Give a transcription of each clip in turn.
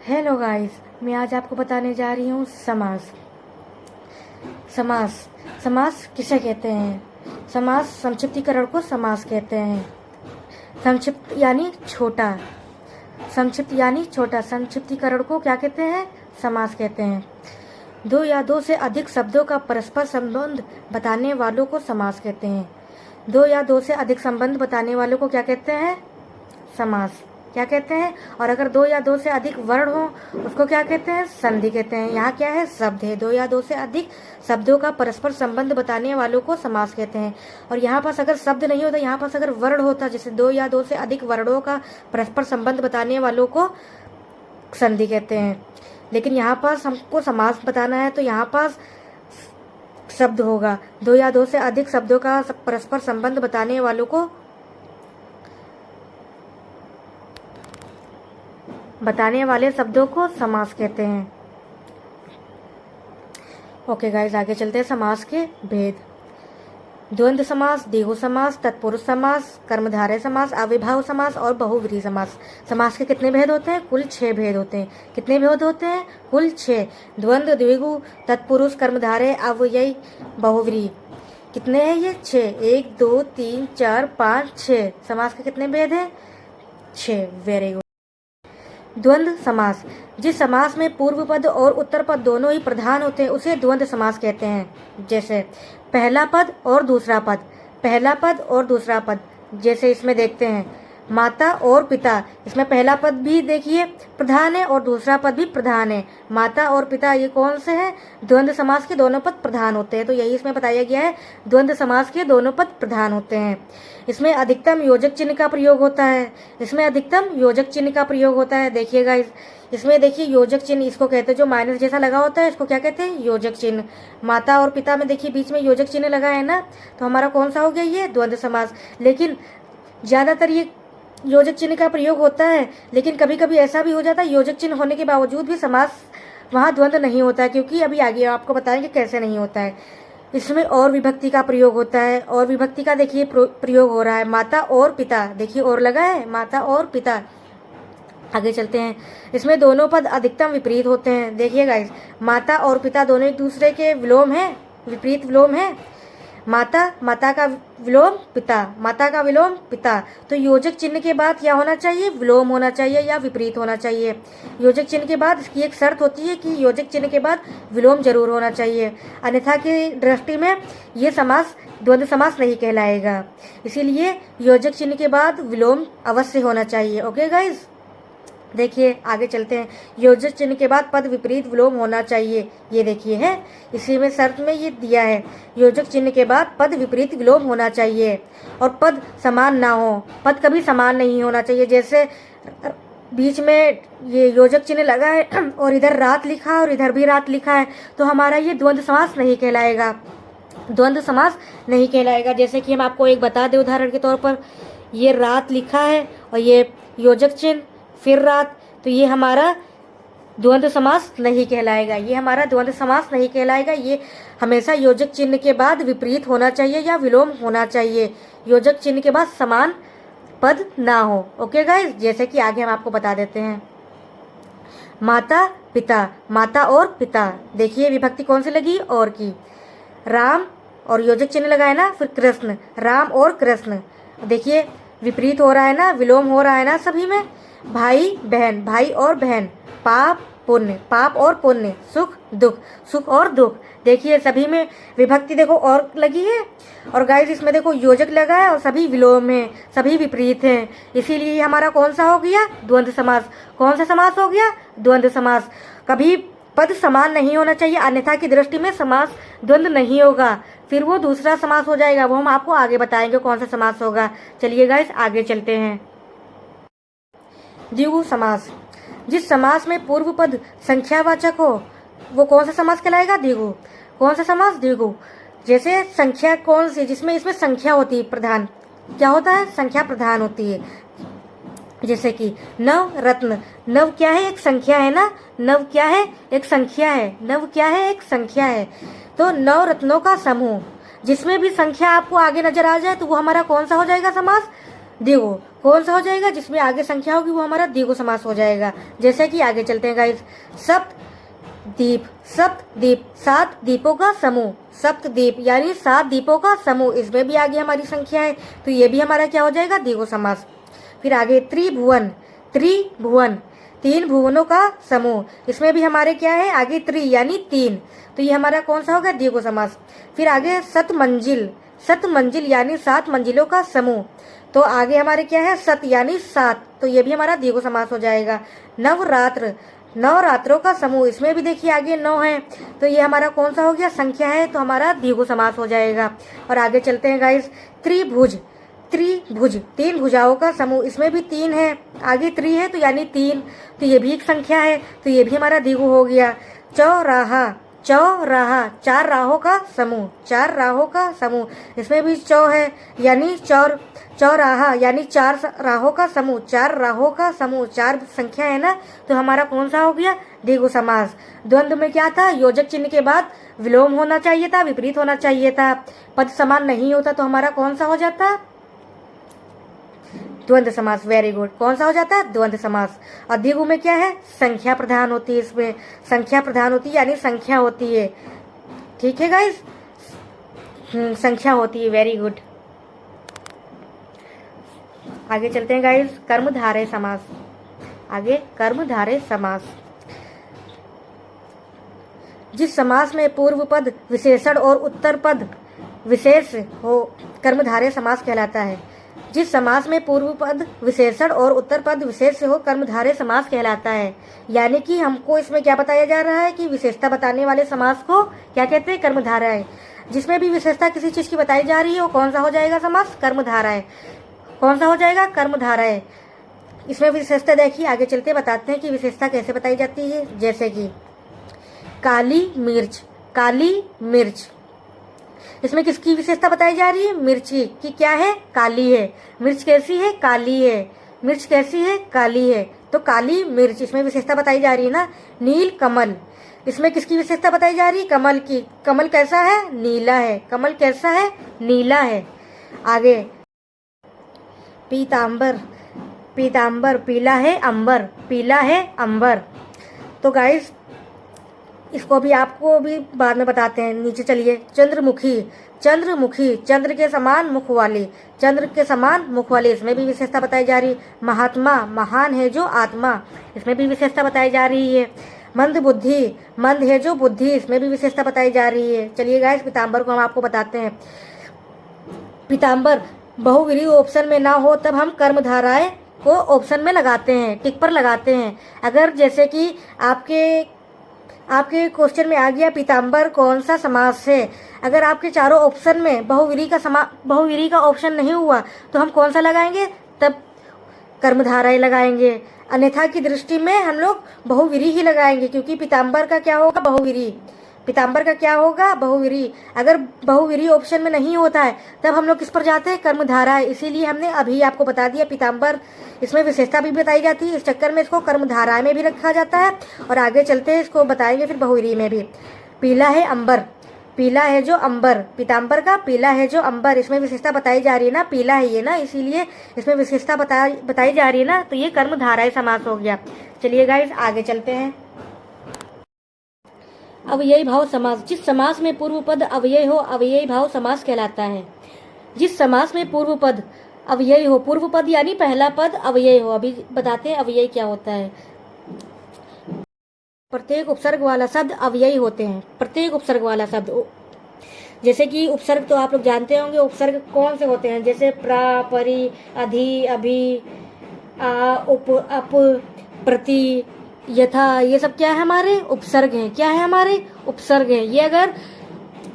Hello guys, मैं आज आपको बताने जा रही हूँ समास। समास समास किसे कहते हैं? समास संक्षिप्तीकरण को समास कहते हैं। संक्षिप्त यानी छोटा, संक्षिप्त यानी छोटा, संक्षिप्तीकरण को क्या कहते हैं? समास कहते हैं। दो या दो से अधिक शब्दों का परस्पर संबंध बताने वालों को समास कहते हैं। दो या दो से अधिक संबंध बताने वालों को क्या कहते हैं? समास क्या कहते हैं? और अगर दो या दो से अधिक वर्ण हो उसको क्या कहते हैं? संधि कहते हैं। यहाँ क्या है? शब्द है। दो या दो से अधिक शब्दों का परस्पर संबंध बताने वालों को समास कहते हैं। और यहाँ पास अगर शब्द नहीं होता, यहाँ पास अगर वर्ण होता, जैसे दो या दो से अधिक वर्णों का परस्पर संबंध बताने वालों को संधि कहते हैं। लेकिन यहाँ पास हमको समास बताना है तो यहाँ पास शब्द होगा। दो या दो से अधिक शब्दों का परस्पर संबंध बताने वालों को बताने वाले शब्दों को समास कहते हैं। ओके गाइस, आगे चलते हैं समास के भेद। द्वंद्व समास, द्विगु समास, तत्पुरुष समास, कर्मधारय समास, अविभाव समास और बहुव्रीहि समास। समास के कितने भेद होते हैं? कुल 6 भेद होते हैं। कितने भेद होते हैं? कुल 6। द्वंद्व, द्विगु, तत्पुरुष, कर्मधारय, अव्ययी, बहुव्रीहि। कितने हैं ये? 6। 1 2 3 4 5 6। समास के कितने भेद हैं? 6। Very good. द्वंद्व समास, जिस समास में पूर्व पद और उत्तर पद दोनों ही प्रधान होते हैं उसे द्वंद्व समास कहते हैं। जैसे पहला पद और दूसरा पद, पहला पद और दूसरा पद। जैसे इसमें देखते हैं माता और पिता, इसमें पहला पद भी देखिए प्रधान है और दूसरा पद भी प्रधान है। माता और पिता ये कौन से हैं? द्वंद्व समास के दोनों पद प्रधान होते हैं। तो यही इसमें बताया गया है, द्वंद्व समास के दोनों पद प्रधान होते हैं। इसमें अधिकतम योजक चिन्ह का प्रयोग होता है। इसमें अधिकतम योजक चिन्ह का प्रयोग होता है। देखिएगा इसमें देखिए योजक चिन्ह इसको कहते हैं, जो माइनस जैसा लगा होता है इसको क्या कहते हैं? योजक चिन्ह। माता और पिता में देखिए बीच में योजक चिन्ह लगा है ना, तो हमारा कौन सा हो गया? ये द्वंद्व समास। लेकिन ज्यादातर ये योजक चिन्ह का प्रयोग होता है, लेकिन कभी कभी ऐसा भी हो जाता है योजक चिन्ह होने के बावजूद भी समास वहाँ द्वंद्व नहीं होता है, क्योंकि अभी आगे आपको बताएंगे कैसे नहीं होता है। इसमें और विभक्ति का प्रयोग होता है। और विभक्ति का देखिए प्रयोग हो रहा है, माता और पिता। देखिए और लगा है, माता और पिता। आगे चलते हैं। इसमें दोनों पद अधिकतम विपरीत होते हैं। देखिएगा माता और पिता दोनों एक दूसरे के विलोम है, विपरीत विलोम है। माता का विलोम पिता, माता का विलोम पिता। तो योजक चिन्ह के बाद क्या होना चाहिए? विलोम होना चाहिए या विपरीत होना चाहिए। योजक चिन्ह के बाद इसकी एक शर्त होती है कि योजक चिन्ह के बाद विलोम जरूर होना चाहिए, अन्यथा की दृष्टि में ये समास द्वंद्व समास नहीं कहलाएगा। इसीलिए योजक चिन्ह के बाद विलोम अवश्य होना चाहिए। ओके गाइज, देखिए आगे चलते हैं। योजक चिन्ह के बाद पद विपरीत विलोम होना चाहिए, ये देखिए है, इसी में शर्त में ये दिया है, योजक चिन्ह के बाद पद विपरीत विलोम होना चाहिए और पद समान ना हो। पद कभी समान नहीं होना चाहिए। जैसे बीच में ये योजक चिन्ह लगा है और इधर रात लिखा है और इधर भी रात लिखा है, तो हमारा ये द्वंद्व समास नहीं कहलाएगा, द्वंद्व समास नहीं कहलाएगा। जैसे कि हम आपको एक बता दें उदाहरण के तौर पर, ये रात लिखा है और ये योजक चिन्ह फिर रात, तो ये हमारा द्वंद्व समास नहीं कहलाएगा, ये हमारा द्वंद्व समास नहीं कहलाएगा। ये हमेशा योजक चिन्ह के बाद विपरीत होना चाहिए या विलोम होना चाहिए, योजक चिन्ह के बाद समान पद ना हो। ओके गाइस, जैसे कि आगे हम आपको बता देते हैं। माता पिता, माता और पिता, देखिए विभक्ति कौन सी लगी? और की। राम और योजक चिन्ह लगा है ना, फिर कृष्ण, राम और कृष्ण। देखिए विपरीत हो रहा है ना, विलोम हो रहा है ना सभी में। भाई बहन, भाई और बहन। पाप पुण्य, पाप और पुण्य। सुख दुख, सुख और दुख। देखिए सभी में विभक्ति देखो और लगी है। और गाइस इसमें देखो योजक लगा है और सभी विलोम है, सभी विपरीत हैं। इसीलिए हमारा कौन सा हो गया? द्वंद्व समास। कौन सा समास हो गया? द्वंद्व समास। कभी पद समान नहीं होना चाहिए, अन्यथा की दृष्टि में समास द्वंद्व नहीं होगा, फिर वो दूसरा समास हो जाएगा। वो हम आपको आगे बताएंगे कौन सा समास होगा। चलिए गाइस आगे चलते हैं। द्विगु समास, जिस समास में पूर्व पद संख्यावाचक हो वो कौन सा समास कहलाएगा? द्विगु। कौन सा समास? द्विगु। जैसे संख्या कौन सी? जिसमें इसमें संख्या होती है प्रधान, क्या होता है? संख्या प्रधान होती है। जैसे कि नव रत्न, नव क्या है? एक संख्या है ना, नव क्या है? एक संख्या है, नव क्या है? एक संख्या है। तो नव रत्नों का समूह, जिसमें भी संख्या आपको आगे नजर आ जाए तो वो हमारा कौन सा हो जाएगा समास? द्विगु। कौन सा हो जाएगा? जिसमें आगे संख्या होगी वो हमारा द्विगु समास हो जाएगा। जैसे कि आगे चलते हैं गाइस। सप्तद्वीप, सप्तद्वीप, 7 द्वीपों का समूह, सप्तद्वीप यानी 7 द्वीपों का समूह, इसमें भी आगे हमारी संख्या है तो ये भी हमारा क्या हो जाएगा? द्विगु समास। फिर आगे त्रिभुवन, त्रिभुवन, 3 भुवनों का समूह, इसमें भी हमारे क्या है? आगे त्रि यानी 3, तो ये हमारा कौन सा होगा? द्विगु समास। फिर आगे सतमंजिल, सतमंजिल यानी 7 मंजिलों का समूह, तो आगे हमारे क्या है? सत यानी 7, तो ये भी हमारा द्विगु समास हो जाएगा। नवरात्र, नवरात्रों का समूह, इसमें भी देखिए आगे 9 है तो ये हमारा कौन सा हो गया? संख्या है, तो हमारा द्विगु समास हो जाएगा। और आगे चलते हैं गाइस। त्रिभुज, त्रिभुज, 3 भुजाओं का समूह, इसमें भी 3 है, आगे त्रि है तो यानी 3, तो ये भी एक संख्या है, तो ये भी हमारा द्विगु हो गया। चौराहा, चौराहा, 4 राहों का समूह, 4 राहों का समूह, इसमें भी चौ है यानी चौराहा यानी 4 राहों का समूह, 4 राहों का समूह, 4 संख्या है ना, तो हमारा कौन सा हो गया? द्विगु समास। द्वंद्व में क्या था? योजक चिन्ह के बाद विलोम होना चाहिए था, विपरीत होना चाहिए था, पद समान नहीं होता तो हमारा कौन सा हो जाता? द्वंद्व समास। Very good. कौन सा हो जाता है? द्वंद्व समास। और द्विगु में क्या है? संख्या प्रधान होती है, इसमें संख्या प्रधान होती है यानी संख्या होती है। ठीक है गाइस, संख्या होती है। Very good. आगे चलते हैं गाइस। कर्मधारय समास। आगे कर्मधारय समास, जिस समास में पूर्व पद विशेषण और उत्तर पद विशेष हो कर्मधारय समास कहलाता है। जिस समास में पूर्व पद विशेषण और उत्तर पद विशेष हो कर्मधारय समास कहलाता है। यानी कि हमको इसमें क्या बताया जा रहा है कि विशेषता बताने वाले समास को क्या कहते हैं? कर्मधारय। जिसमें भी विशेषता किसी चीज की बताई जा रही है वो कौन सा हो जाएगा? समास कर्मधारय। कौन सा हो जाएगा? कर्मधारय। इसमें विशेषता देखिए, आगे चलते बताते हैं कि विशेषता कैसे बताई जाती है। जैसे कि काली मिर्च, काली मिर्च, इसमें किसकी विशेषता बताई जा रही है? मिर्च की क्या है? काली है। मिर्च कैसी है? काली है। मिर्च कैसी है? काली है, तो काली मिर्च, इसमें विशेषता बताई जा रही है ना। नील कमल, इसमें किसकी विशेषता बताई जा रही है? कमल की। कमल कैसा है? नीला है। कमल कैसा है? नीला है। आगे पीतांबर, पीतांबर, पीला है अंबर, पीला है अंबर। तो गाइस इसको भी आपको भी बाद में बताते हैं। नीचे चलिए। चंद्रमुखी, चंद्रमुखी, चंद्र के समान मुख वाली, चंद्र के समान मुख वाली, इसमें भी विशेषता बताई जा रही। महात्मा, महान है जो आत्मा, इसमें भी विशेषता बताई जा रही है। मंद बुद्धि, मंद है जो बुद्धि, इसमें भी विशेषता बताई जा रही है। चलिए गाइस पीतांबर को हम आपको बताते हैं। पीतांबर बहुव्रीहि ऑप्शन में ना हो तब हम कर्मधारय को ऑप्शन में लगाते हैं, टिक पर लगाते हैं। अगर जैसे कि आपके क्वेश्चन में आ गया पीतांबर कौन सा समास है, अगर आपके चारों ऑप्शन में बहुव्रीहि का ऑप्शन नहीं हुआ तो हम कौन सा लगाएंगे? तब कर्मधारय लगाएंगे। अन्यथा की दृष्टि में हम लोग बहुव्रीहि ही लगाएंगे, क्योंकि पीतांबर का क्या होगा? बहुव्रीहि। पीतांबर का क्या होगा? बहुव्रीहि। अगर बहुव्रीहि ऑप्शन में नहीं होता है तब हम लोग किस पर जाते हैं? कर्मधारय। इसीलिए हमने अभी आपको बता दिया पीतांबर, इसमें विशेषता भी बताई जाती है, इस चक्कर में इसको कर्मधारय में भी रखा जाता है। और आगे चलते हैं इसको बताएंगे फिर बहुव्रीहि में भी। पीला है अंबर, पीला है जो अंबर, पीतांबर का पीला है जो अंबर, इसमें विशेषता बताई जा रही है ना, पीला है ये ना, इसीलिए इसमें विशेषता बताई जा रही है ना, तो ये कर्मधारय समास हो गया। चलिए गाइस आगे चलते हैं। अव्ययी भाव समास, जिस समास में पूर्व पद अव्यय हो अव्ययी भाव समास कहलाता है। जिस समास में पूर्व पद अव्यय हो, पूर्व पद यानी पहला पद अव्यय हो। अभी बताते हैं अव्यय क्या होता है। प्रत्येक उपसर्ग वाला शब्द अव्ययी होते हैं। प्रत्येक उपसर्ग वाला शब्द, जैसे कि उपसर्ग तो आप लोग जानते होंगे, उपसर्ग कौन से होते हैं? जैसे प्रा, परि, अधि, अभि, आ, उप, अप, प्रति, यथा, ये सब क्या है? हमारे उपसर्ग हैं। क्या है? हमारे उपसर्ग हैं। ये अगर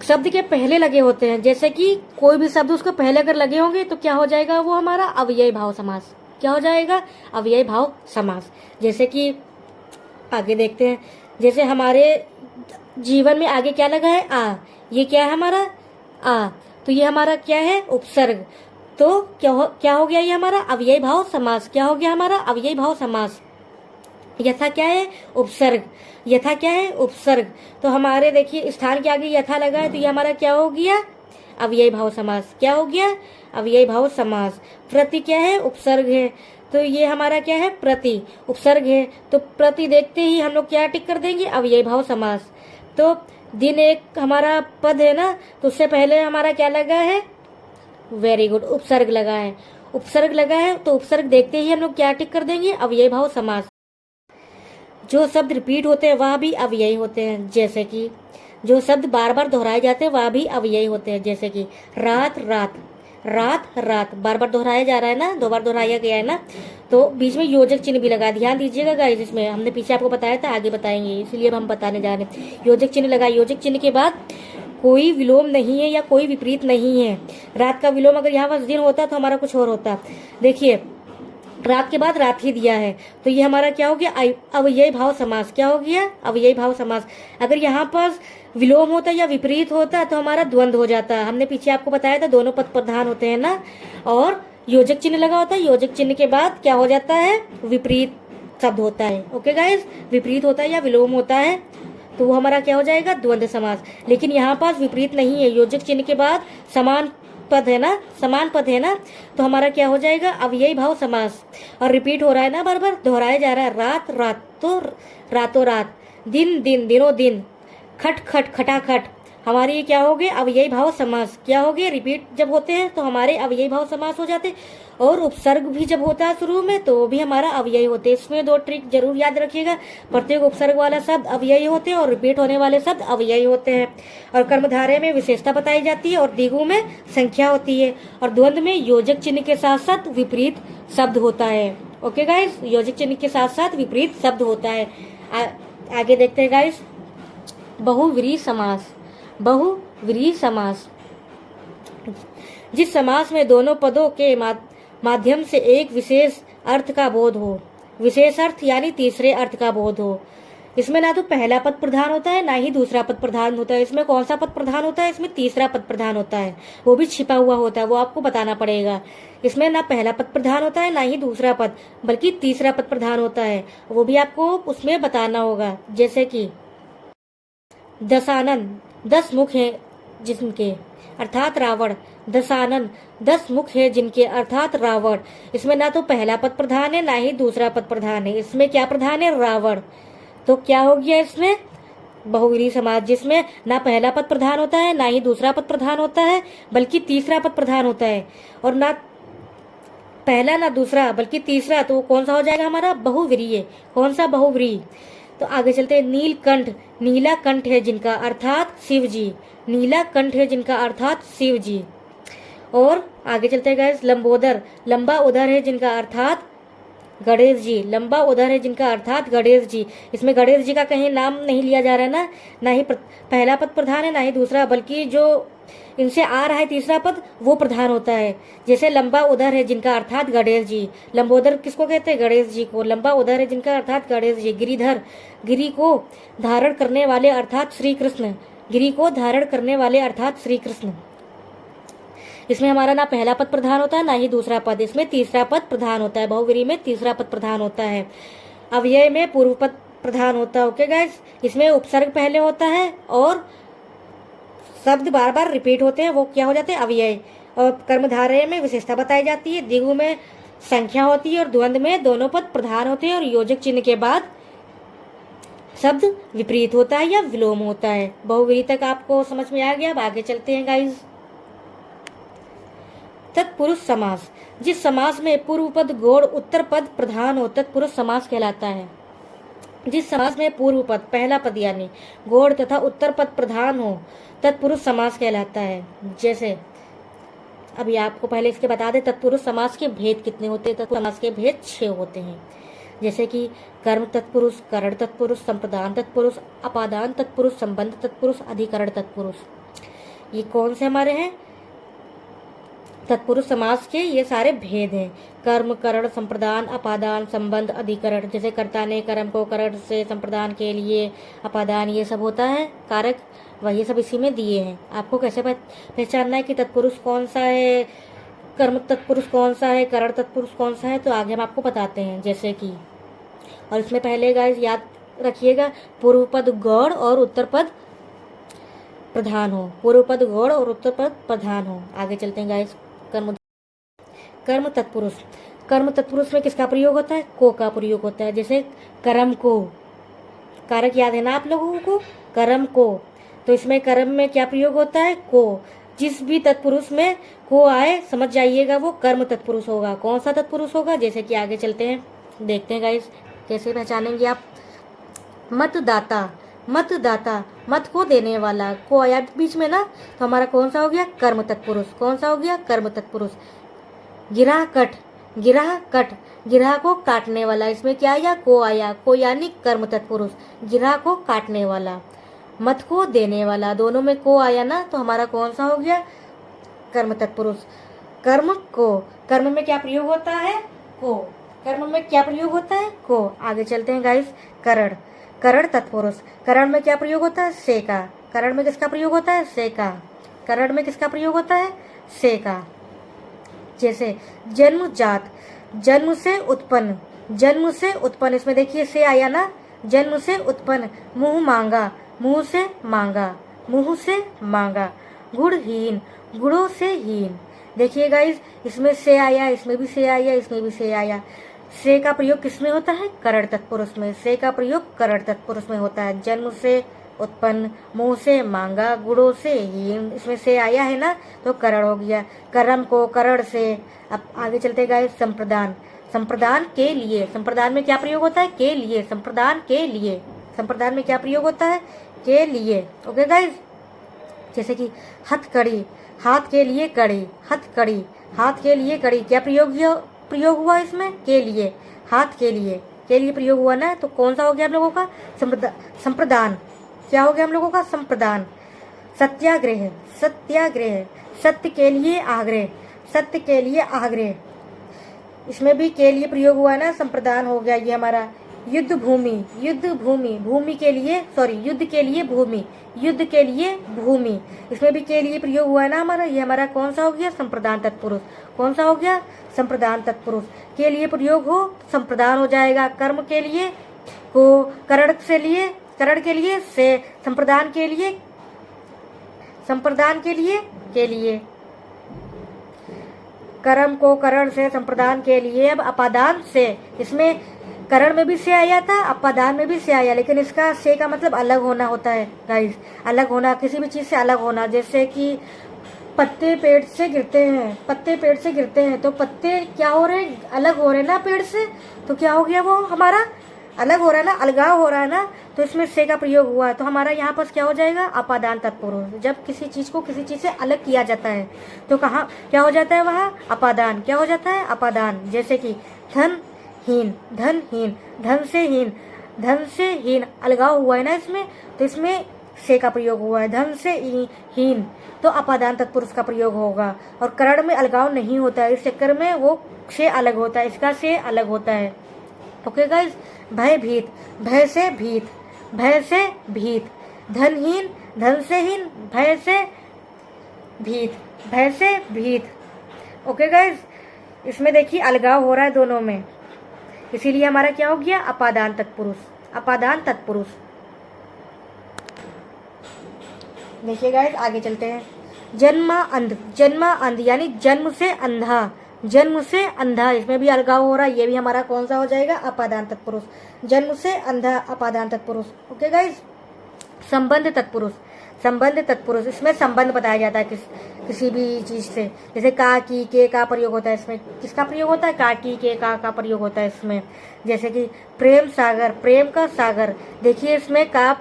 शब्द के पहले लगे होते हैं, जैसे कि कोई भी शब्द उसको पहले अगर लगे होंगे तो क्या हो जाएगा? वो हमारा अव्ययी भाव समास। क्या हो जाएगा? अव्ययी भाव समास। जैसे कि आगे देखते हैं, जैसे हमारे जीवन में आगे क्या लगा है? आ, ये क्या है? हमारा आ, तो ये हमारा क्या है? उपसर्ग। तो क्या हो गया? ये हमारा अव्ययी भाव समास। क्या हो गया? हमारा अव्ययी भाव समास। यथा क्या है? उपसर्ग। यथा क्या है? उपसर्ग। तो हमारे देखिए स्थान के आगे यथा लगा है तो ये हमारा क्या हो गया? अव्ययी भाव समास। क्या हो गया? अव्ययी भाव समास। प्रति क्या है? उपसर्ग है, तो ये हमारा क्या है? प्रति। उपसर्ग है तो प्रति देखते ही हम लोग क्या टिक कर देंगे? अव्ययी भाव समास। तो दिन एक हमारा पद है ना, तो उससे पहले हमारा क्या लगा है? वेरी गुड, उपसर्ग लगा है। उपसर्ग लगा है तो उपसर्ग देखते ही हम लोग क्या टिक कर देंगे? अव्ययी भाव समास। जो शब्द रिपीट होते हैं वह भी अव्ययी होते हैं, जैसे कि जो शब्द बार बार दोहराए जाते हैं वह भी अव्ययी होते हैं, जैसे कि रात रात, रात रात बार बार दोहराया जा रहा है ना, 2 बार दोहराया गया है ना, तो बीच में योजक चिन्ह भी लगा। ध्यान दीजिएगा गाइस, इसमें हमने पीछे आपको बताया था, आगे बताएंगे, इसलिए हम बताने जा रहे हैं। योजक चिन्ह लगा। योजक चिन्ह के बाद कोई विलोम नहीं है या कोई विपरीत नहीं है। रात का विलोम अगर यहाँ पर दिन होता तो हमारा कुछ और होता। देखिए, रात के बाद रात ही दिया है, तो ये हमारा क्या हो गया? अव्ययी भाव समास। क्या हो गया? अव्ययी भाव समास। अगर यहाँ पर विलोम होता या विपरीत होता तो हमारा द्वंद्व हो जाता। हमने पीछे आपको बताया था दोनों पद प्रधान होते हैं ना, और योजक चिन्ह लगा होता है। योजक चिन्ह के बाद क्या हो जाता है? विपरीत शब्द होता है। ओके गाइस, विपरीत होता है या विलोम होता है तो वो हमारा क्या हो जाएगा? द्वंद्व समास। लेकिन यहाँ पास विपरीत नहीं है, योजक चिन्ह के बाद समान पद है ना, समान पद है ना, तो हमारा क्या हो जाएगा? अव्ययी भाव समास। और रिपीट हो रहा है ना, बार बार दोहराया जा रहा है। रात रात तो रातों रात, दिन दिन दिनों दिन, खट खट खटाखट, हमारे ये क्या हो गए? अव्ययी भाव समास। क्या हो गए? रिपीट जब होते हैं तो हमारे अव्ययी भाव समास हो जाते, और उपसर्ग भी जब होता है शुरू में तो भी हमारा अव्ययी होते हैं। इसमें 2 ट्रिक जरूर याद रखिएगा। प्रत्येक उपसर्ग वाला शब्द अव्ययी होते हैं और रिपीट होने वाले शब्द अव्ययी होते हैं। और कर्मधारय में विशेषता बताई जाती है और द्विगु में संख्या होती है, और द्वंद्व में योजक चिन्ह के साथ साथ विपरीत शब्द होता है। ओके गाइस, योजक चिन्ह के साथ साथ विपरीत शब्द होता है। आगे देखते हैं गाइस, बहुव्रीहि समास। बहुव्रीहि समास, जिस समास में दोनों पदों के माध्यम से एक विशेष अर्थ का बोध हो, विशेष अर्थ यानी तीसरे अर्थ का बोध हो। इसमें ना तो पहला पद प्रधान होता है ना ही दूसरा पद प्रधान होता है। इसमें कौन सा पद प्रधान होता है? इसमें तीसरा पद प्रधान होता है, वो भी छिपा हुआ होता है, वो आपको बताना पड़ेगा। इसमें ना पहला पद प्रधान होता है ना ही दूसरा पद, बल्कि तीसरा पद प्रधान होता है, वो भी आपको उसमें बताना होगा। जैसे कि दशानन, 10 मुख है जिनके, अर्थात रावण। दशानन, 10 मुख है जिनके, अर्थात रावण। इसमें ना तो पहला पद प्रधान है ना ही दूसरा पद प्रधान है, इसमें क्या प्रधान है? रावण। तो क्या हो गया इसमें? बहुव्रीहि समास, जिसमें ना पहला पद प्रधान होता है ना ही दूसरा पद प्रधान होता है, बल्कि तीसरा पद प्रधान होता है। और ना पहला ना दूसरा बल्कि तीसरा, तो कौन सा हो जाएगा हमारा? बहुव्रीहि। कौन सा? बहुव्रीहि। तो आगे चलते हैं। नीलकंठ, नीला कंठ है जिनका, अर्थात शिव जी। नीला कंठ है जिनका, अर्थात शिव जी। और आगे चलते हैं गाइस। लंबोदर, लंबा उदर है जिनका, अर्थात गणेश जी। लंबा उदर है जिनका, अर्थात गणेश जी। इसमें गणेश जी का कहीं नाम नहीं लिया जा रहा है ना, ना ही पहला पद प्रधान है ना ही दूसरा, बल्कि जो इनसे आ रहा है तीसरा पद वो प्रधान होता है। जैसे लंबा उदर है जिनका, अर्थात गणेश जी। लंबोदर किसको कहते हैं? गणेश जी को। लंबा उदर है जिनका, अर्थात गणेश जी। गिरिधर, गिरी को धारण करने वाले, अर्थात श्री कृष्ण। गिरी को धारण करने वाले, अर्थात श्री कृष्ण। इसमें हमारा ना पहला पद प्रधान होता है ना ही दूसरा पद, इसमें तीसरा पद प्रधान होता है। बहुव्रीहि में तीसरा पद प्रधान होता है। अव्यय में पूर्व पद प्रधान होता है। ओके गाइस, इसमें उपसर्ग पहले होता है और शब्द बार बार रिपीट होते हैं, वो क्या हो जाते हैं? अव्यय। और कर्मधारय में विशेषता बताई जाती है, द्विगु में संख्या होती है, और द्वंद्व में दोनों पद प्रधान होते हैं, और योजक चिन्ह के बाद शब्द विपरीत होता है या विलोम होता है। बहुव्रीहि तक आपको समझ में आ गया। अब आगे चलते हैं गाइस। तत्पुरुष समास, जिस समास में पूर्व पद गौड़ उत्तर पद प्रधान हो, तत्पुरुष समास कहलाता है। जिस समास में पूर्व पद, पहला पद यानी गौड़ तथा उत्तर पद प्रधान हो, तत्पुरुष समास कहलाता है। जैसे अभी आपको पहले इसके बता दें, तत्पुरुष समास के भेद कितने होते हैं? तत्पुरुष समास के भेद 6 होते हैं। जैसे कि कर्म तत्पुरुष, करण तत्पुरुष, संप्रदान तत्पुरुष, अपादान तत्पुरुष, संबंध तत्पुरुष, अधिकरण तत्पुरुष। ये कौन से हमारे हैं? तत्पुरुष समास के ये सारे भेद हैं। कर्म, करण, संप्रदान, अपादान, संबंध, अधिकरण। जैसे कर्ता ने कर्म को करण से संप्रदान के लिए अपादान, ये सब होता है कारक, वही सब इसी में दिए हैं। आपको कैसे पहचानना है कि तत्पुरुष कौन सा है, कर्म तत्पुरुष कौन सा है, करण तत्पुरुष कौन सा है, तो आगे हम आपको बताते हैं। जैसे कि, और इसमें पहले गाइस याद रखिएगा, पूर्व पद गौड़ और उत्तर पद प्रधान हो, पूर्व पद गौड़ और उत्तर पद प्रधान हो। आगे चलते हैं गाइस। कर्म कर्म तत्पुरुष, कर्म तत्पुरुष में किसका प्रयोग होता है? को का प्रयोग होता है। जैसे कर्म को, कारक याद है ना आप लोगों को, कर्म को, तो इसमें कर्म में क्या प्रयोग होता है? को। जिस भी तत्पुरुष में को आए समझ जाइएगा वो कर्म तत्पुरुष होगा। कौन सा तत्पुरुष होगा? जैसे कि आगे चलते हैं, देखते हैं गाइस कैसे पहचानेंगे आप। मतदाता, मतदाता, मत को देने वाला, को आया बीच में ना, तो हमारा कौन सा हो गया? कर्म तत्पुरुष। कौन सा हो गया? कर्म तत्पुरुष। गिरह कट, गिरह कट, गिरह को काटने वाला, इसमें क्या आया? को आया, को यानी कर्म तत्पुरुष, गिरह को काटने वाला। मत को देने वाला, दोनों में को आया ना, तो हमारा कौन सा हो गया? कर्म तत्पुरुष। कर्म को, कर्म में क्या प्रयोग होता है? को। कर्म में क्या प्रयोग होता है? को। आगे चलते हैं गाइस। करण, करण तत्पुरुष, करण में क्या प्रयोग होता है? से का। करण में किसका प्रयोग होता है? से का। करण में किसका प्रयोग होता है? से का। जैसे जन्मजात, जन्म से उत्पन्न, जन्म से उत्पन्न, इसमें देखिए से आया ना, जन्म से उत्पन्न। मुंह मांगा, मुंह से मांगा, मुंह से मांगा। गुणहीन, गुणों से हीन, देखिए गाइस इसमें से आया, इसमें भी से आया, इसमें भी से आया। से का प्रयोग किसमें होता है? करण तत्पुरुष में। से का प्रयोग करण तत्पुरुष में होता है। जन्म से उत्पन्न, मुंह से मांगा, गुणों से हीन, इसमें से आया है ना, तो करण हो गया। कर्म को करण से। अब आगे चलते गए। संप्रदान, संप्रदान के लिए, संप्रदान में क्या प्रयोग होता है? के लिए, संप्रदान के लिए, संप्रदान में क्या प्रयोग होता है? के लिए। Okay guys. जैसे कि हथकड़ी, हाथ के लिए कड़ी, हथकड़ी, हाथ के लिए कड़ी, क्या प्रयोग हुआ इसमें? के लिए, हाथ के लिए प्रयोग हुआ ना, तो कौन सा हो गया हम लोगों का? संप्रदान। क्या हो गया हम लोगों का? संप्रदान। सत्याग्रह, सत्याग्रह, सत्य के लिए आग्रह, सत्य के लिए आग्रह, इसमें भी के लिए प्रयोग हुआ ना, संप्रदान हो गया ये हमारा। युद्ध भूमि, युद्ध भूमि, भूमि के लिए, सॉरी युद्ध के लिए भूमि, युद्ध के लिए भूमि, इसमें भी के लिए प्रयोग हुआ है ना हमारा। ये हमारा कौन सा हो गया? संप्रदान तत्पुरुष। कौन सा हो गया? संप्रदान तत्पुरुष। के लिए प्रयोग हो संप्रदान हो जाएगा। कर्म के लिए को, करण से लिए, करण के लिए से, संप्रदान के लिए, संप्रदान के लिए के लिए, कर्म को करण से, संप्रदान के लिए। अब अपादान से, इसमें करण में भी से आया था, अपादान में भी से आया, लेकिन इसका से का मतलब अलग होना होता है गाइस, अलग होना, किसी भी चीज से अलग होना। जैसे कि पत्ते पेड़ से गिरते हैं, पत्ते पेड़ से गिरते हैं, तो पत्ते क्या हो रहे हैं? अलग हो रहे हैं ना पेड़ से, तो क्या हो गया? वो हमारा अलग हो रहा है ना, अलगाव हो रहा है ना, तो इसमें से का प्रयोग हुआ है। तो हमारा यहाँ पर क्या हो जाएगा? अपादान तत्पुरुष। जब किसी चीज को किसी चीज से अलग किया जाता है तो कहाँ क्या हो जाता है? वहाँ अपादान। क्या हो जाता है? अपादान। जैसे कि धन हीन, धन हीन, धन से हीन, धन से हीन, अलगाव हुआ है ना इसमें, तो इसमें से का प्रयोग हुआ है। धन से हीन, तो अपादान तत्पुरुष का प्रयोग होगा। और करण में अलगाव नहीं होता है, इस चक्कर में वो से अलग होता है, इसका से अलग होता है। Okay guys. भयभीत, भय से भीत, भय से भीत, धनहीन, धन से हीन, भय से भीत, भय से भीत। Okay guys. इसमें देखिए अलगाव हो रहा है दोनों में, इसीलिए हमारा क्या हो गया? अपादान तत्पुरुष, अपादान तत्पुरुष। देखिए गाइस आगे चलते हैं। जन्मा अंध, जन्मा अंध यानी जन्म से अंधा, जन्म से अंधा, इसमें भी अलगाव हो रहा है, ये भी हमारा कौन सा हो जाएगा? अपादान तत्पुरुष। जन्म से अंधा, अपादान तत्पुरुष। Okay guys. संबंध तत्पुरुष, संबंध तत्पुरुष, इसमें संबंध बताया जाता है किसी भी चीज से। जैसे का, की, के का प्रयोग होता है, इसमें किसका प्रयोग होता है? का, की, के का प्रयोग होता है इसमें। जैसे कि प्रेम सागर, प्रेम का सागर, देखिए इसमें का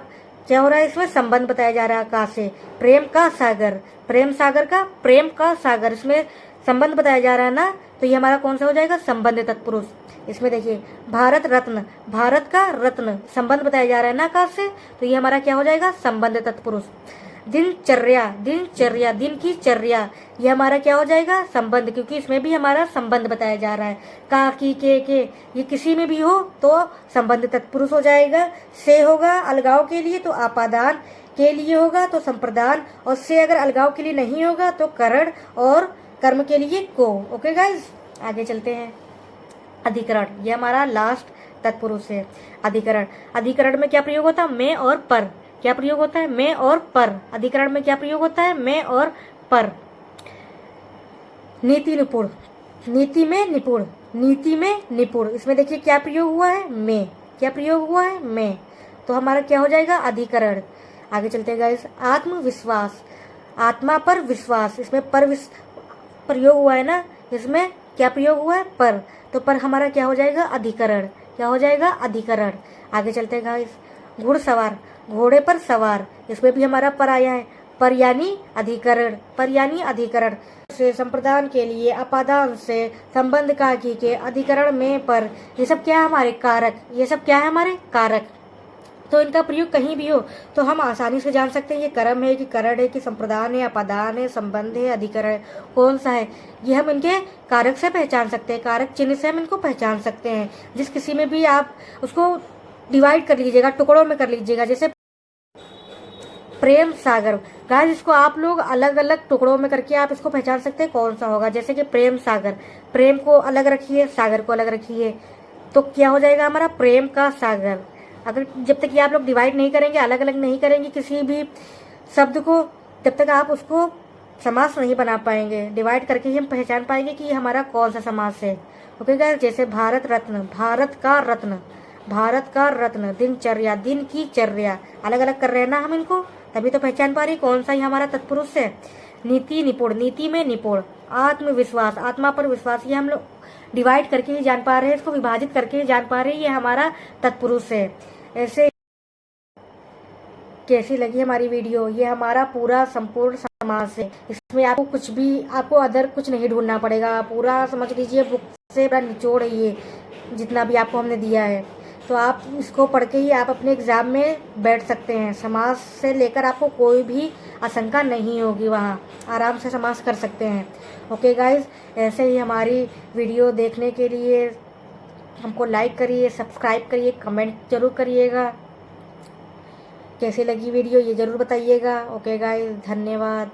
क्या हो रहा है? इसमें संबंध बताया जा रहा है का से। प्रेम का सागर, प्रेम सागर का, प्रेम का सागर, इसमें संबंध बताया जा रहा है ना, तो ये हमारा कौन सा हो जाएगा? संबंध तत्पुरुष। इसमें देखिए भारत रत्न, भारत का रत्न, संबंध बताया जा रहा है ना का से, तो ये हमारा क्या हो जाएगा? संबंध तत्पुरुष। दिनचर्या, दिनचर्या, दिन की चर्या, ये हमारा क्या हो जाएगा? संबंध, क्योंकि इसमें भी हमारा संबंध बताया जा रहा है। का, की, के, ये किसी में भी हो तो संबंध तत्पुरुष हो जाएगा। से होगा अलगाव के लिए तो अपादान, के लिए होगा तो संप्रदान, और से अगर अलगाव के लिए नहीं होगा तो करण, और कर्म के लिए को। Okay guys. आगे चलते हैं। अधिकरण, ये हमारा लास्ट तत्पुरुष है। अधिकरण, अधिकरण में क्या प्रयोग होता है? में और पर, क्या प्रयोग होता है? में और पर। अधिकरण में क्या प्रयोग होता है? में और पर। नीति निपुण, नीति में निपुण, नीति में निपुण, इसमें देखिए क्या प्रयोग हुआ है? में। क्या प्रयोग हुआ है? में। तो हमारा क्या हो जाएगा? अधिकरण। आगे चलते हैं गाइस। आत्मविश्वास, आत्मा पर विश्वास, इसमें पर प्रयोग हुआ है ना, इसमें क्या प्रयोग हुआ है? पर। तो पर हमारा क्या हो जाएगा? अधिकरण। क्या हो जाएगा? अधिकरण। आगे चलते हैं गाइस। घुड़सवार, घोड़े पर सवार, इसमें भी हमारा पर आया है। पर यानी अधिकरण, पर यानी अधिकरण। से संप्रदान के लिए अपादान से संबंध का के अधिकरण में पर, ये सब क्या है? हमारे कारक। ये सब क्या है? हमारे कारक। तो इनका प्रयोग कहीं भी हो तो हम आसानी से जान सकते हैं ये कर्म है कि करण है कि संप्रदान है, अपादान है, संबंध है, अधिकरण है, कौन सा है। ये हम इनके कारक से पहचान सकते हैं, कारक चिन्ह से हम इनको पहचान सकते हैं। जिस किसी में भी आप उसको डिवाइड कर लीजिएगा, टुकड़ों में कर लीजिएगा। जैसे प्रेम सागर, गाइस इसको आप लोग अलग अलग टुकड़ों में करके आप इसको पहचान सकते हैं कौन सा होगा। जैसे कि प्रेम सागर, प्रेम को अलग रखिए, सागर को अलग रखिए, तो क्या हो जाएगा हमारा? प्रेम का सागर। अगर जब तक ये आप लोग डिवाइड नहीं करेंगे, अलग अलग नहीं करेंगे किसी भी शब्द को, तब तक आप उसको समास नहीं बना पाएंगे। डिवाइड करके ही हम पहचान पाएंगे कि ये हमारा कौन सा समास है। ओके गाइस, जैसे भारत रत्न, भारत का रत्न, भारत का रत्न, दिनचर्या, दिन की चर्या, अलग अलग कर रहे हैं ना हम इनको, तभी तो पहचान पा रही कौन सा ही हमारा तत्पुरुष है। नीति निपुण, नीति में निपुण। आत्मविश्वास, आत्मा पर विश्वास, ये हम लोग डिवाइड करके ही जान पा रहे हैं, इसको विभाजित करके ही जान पा रहे हैं, ये हमारा तत्पुरुष है। ऐसे कैसी लगी हमारी वीडियो? ये हमारा पूरा संपूर्ण समास है। इसमें आपको कुछ भी, आपको अदर कुछ नहीं ढूंढना पड़ेगा, पूरा समझ लीजिए बुक से पूरा निचोड़ है ये, जितना भी आपको हमने दिया है। तो आप इसको पढ़ के ही आप अपने एग्जाम में बैठ सकते हैं। समास से लेकर आपको कोई भी आशंका नहीं होगी, वहाँ आराम से समास कर सकते हैं। ओके गाइज, ऐसे ही हमारी वीडियो देखने के लिए हमको लाइक करिए, सब्सक्राइब करिए, कमेंट जरूर करिएगा। कैसी लगी वीडियो ये ज़रूर बताइएगा। ओके गाइस, धन्यवाद।